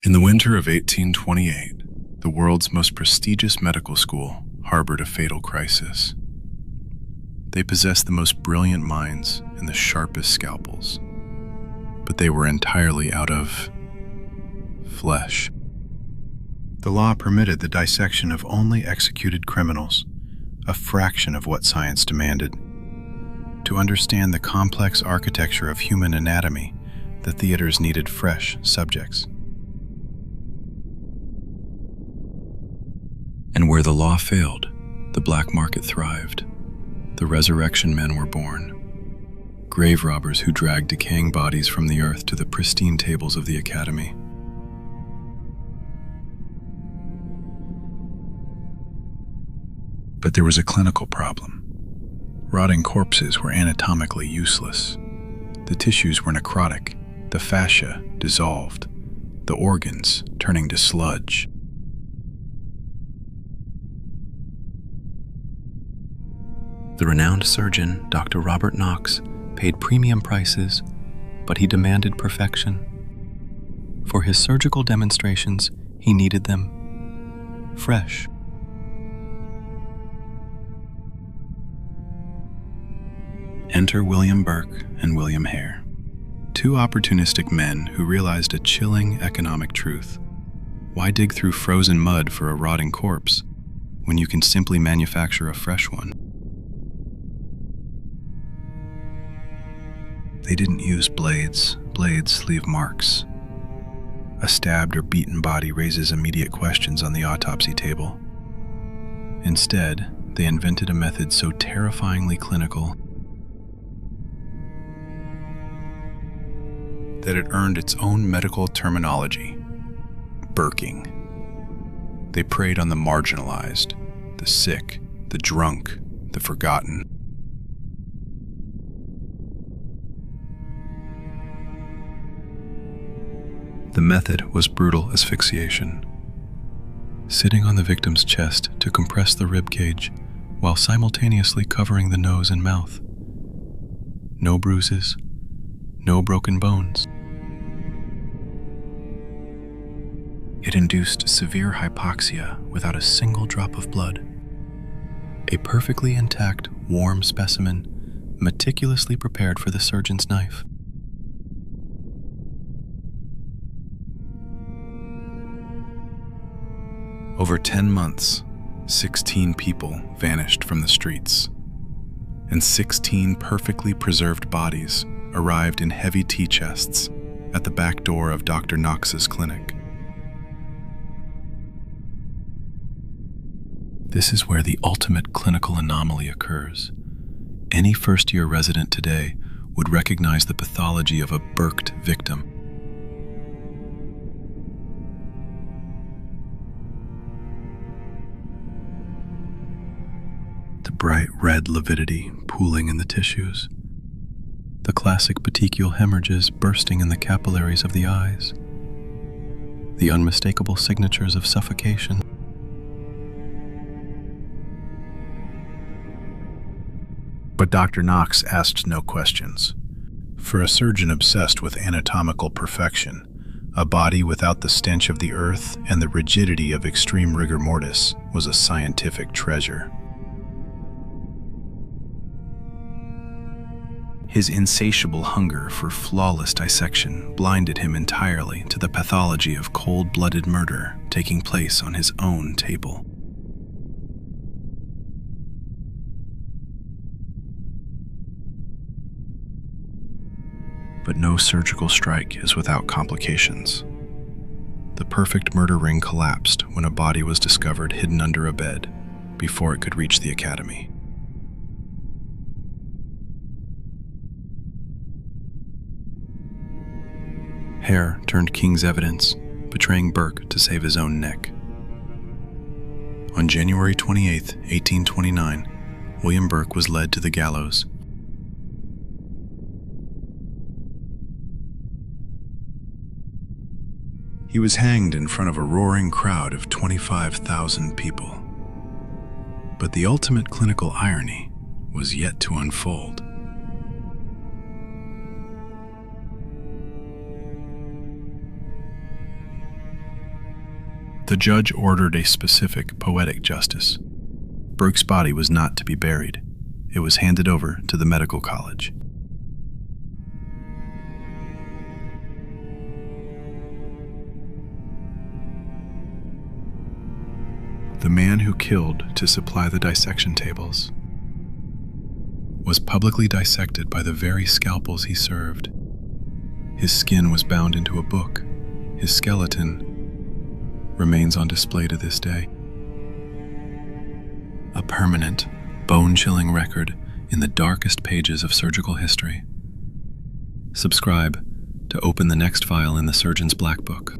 In the winter of 1828, the world's most prestigious medical school harbored a fatal crisis. They possessed the most brilliant minds and the sharpest scalpels, but they were entirely out of flesh. The law permitted the dissection of only executed criminals, a fraction of what science demanded. To understand the complex architecture of human anatomy, the theaters needed fresh subjects. And where the law failed, the black market thrived. The resurrection men were born, grave robbers who dragged decaying bodies from the earth to the pristine tables of the academy. But there was a clinical problem. Rotting corpses were anatomically useless. The tissues were necrotic, the fascia dissolved, the organs turning to sludge. The renowned surgeon, Dr. Robert Knox, paid premium prices, but he demanded perfection. For his surgical demonstrations, he needed them fresh. Enter William Burke and William Hare, two opportunistic men who realized a chilling economic truth. Why dig through frozen mud for a rotting corpse when you can simply manufacture a fresh one? They didn't use blades. Blades leave marks. A stabbed or beaten body raises immediate questions on the autopsy table. Instead, they invented a method so terrifyingly clinical that it earned its own medical terminology, Burking. They preyed on the marginalized, the sick, the drunk, the forgotten. The method was brutal asphyxiation, sitting on the victim's chest to compress the rib cage while simultaneously covering the nose and mouth. No bruises, no broken bones. It induced severe hypoxia without a single drop of blood. A perfectly intact, warm specimen, meticulously prepared for the surgeon's knife. Over 10 months, 16 people vanished from the streets, and 16 perfectly preserved bodies arrived in heavy tea chests at the back door of Dr. Knox's clinic. This is where the ultimate clinical anomaly occurs. Any first-year resident today would recognize the pathology of a Burked victim. The bright red lividity pooling in the tissues, the classic petechial hemorrhages bursting in the capillaries of the eyes, the unmistakable signatures of suffocation. But Dr. Knox asked no questions. For a surgeon obsessed with anatomical perfection, a body without the stench of the earth and the rigidity of extreme rigor mortis was a scientific treasure. His insatiable hunger for flawless dissection blinded him entirely to the pathology of cold-blooded murder taking place on his own table. But no surgical strike is without complications. The perfect murder ring collapsed when a body was discovered hidden under a bed before it could reach the academy. Hare turned King's evidence, betraying Burke to save his own neck. On January 28, 1829, William Burke was led to the gallows. He was hanged in front of a roaring crowd of 25,000 people. But the ultimate clinical irony was yet to unfold. The judge ordered a specific poetic justice. Burke's body was not to be buried. It was handed over to the medical college. The man who killed to supply the dissection tables was publicly dissected by the very scalpels he served. His skin was bound into a book. His skeleton remains on display to this day. A permanent, bone-chilling record in the darkest pages of surgical history. Subscribe to open the next file in the surgeon's Blackbook.